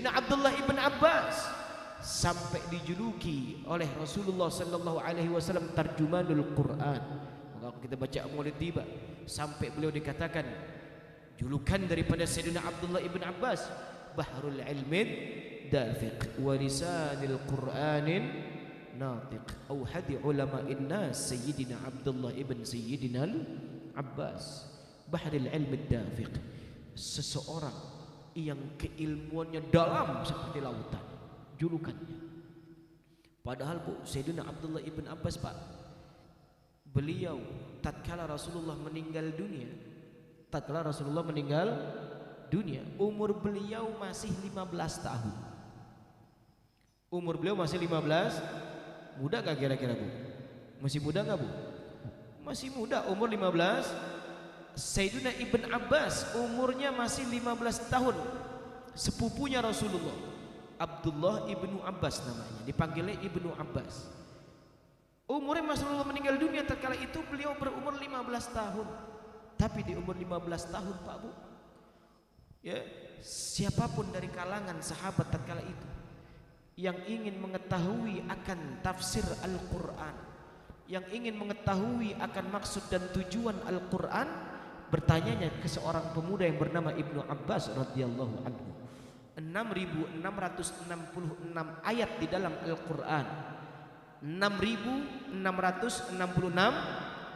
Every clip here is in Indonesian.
Abdullah ibn Abbas sampai dijuluki oleh Rasulullah sallallahu alaihi wasallam tarjumanul Quran. Maka kita baca Maulid tiba sampai beliau dikatakan julukan daripada Sayyidina Abdullah ibn Abbas bahrul ilmin dafiq wa lisanil Qur'anin natiq. Au hadi ulama'in nas Sayyidina Abdullah ibn Sayyidina Abbas bahrul ilmin dafiq, seseorang yang keilmuannya dalam seperti lautan, julukannya. Padahal Bu, Sayyidina Abdullah ibn Abbas Pak, beliau tatkala Rasulullah meninggal dunia, umur beliau masih 15 tahun. Umur beliau masih 15. Muda gak kira-kira Bu? Masih muda gak Bu? Masih muda, umur 15. Sayyidina Ibn Abbas umurnya masih 15 tahun. Sepupunya Rasulullah, Abdullah ibnu Abbas namanya, dipanggilnya Ibnu Abbas. Umurnya Rasulullah meninggal dunia tatkala itu beliau berumur 15 tahun. Tapi di umur 15 tahun Pak Bu, ya, siapapun dari kalangan sahabat tatkala itu yang ingin mengetahui akan tafsir Al-Quran, yang ingin mengetahui akan maksud dan tujuan Al-Quran, bertanyanya ke seorang pemuda yang bernama Ibnu Abbas radhiyallahu anhu. 6.666 ayat di dalam Al-Quran, 6.666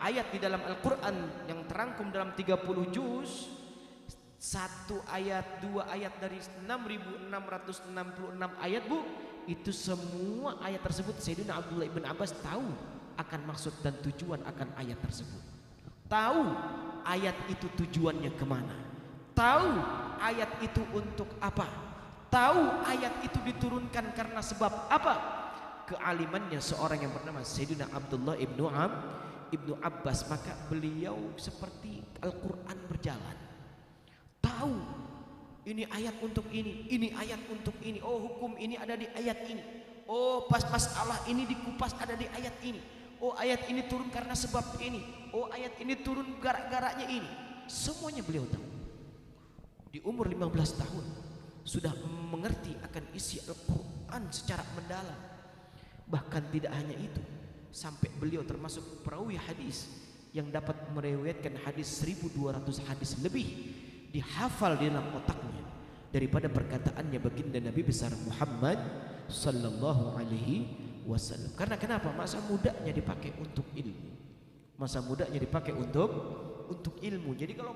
ayat di dalam Al-Quran yang terangkum dalam 30 juz. Satu ayat, dua ayat dari 6.666 ayat Bu, itu semua ayat tersebut Sayyidina Abdullah ibn Abbas tahu akan maksud dan tujuan akan ayat tersebut. Tahu ayat itu tujuannya kemana, tahu ayat itu untuk apa, tahu ayat itu diturunkan karena sebab apa. Kealimannya seorang yang bernama Sayyidina Abdullah ibnu Abbas, maka beliau seperti Al-Quran berjalan, tahu ini ayat untuk ini ayat untuk ini, oh hukum ini ada di ayat ini, oh pas Allah ini dikupas ada di ayat ini, oh ayat ini turun karena sebab ini, oh ayat ini turun gara-garanya ini. Semuanya beliau tahu. Di umur 15 tahun sudah mengerti akan isi Al-Quran secara mendalam. Bahkan tidak hanya itu, sampai beliau termasuk perawi hadis yang dapat meriwayatkan hadis 1200 hadis lebih, dihafal di dalam otaknya daripada perkataannya baginda Nabi besar Muhammad sallallahu alaihi wasallam. Karena kenapa? Masa mudanya dipakai untuk ilmu. Masa mudanya dipakai untuk ilmu. Jadi kalau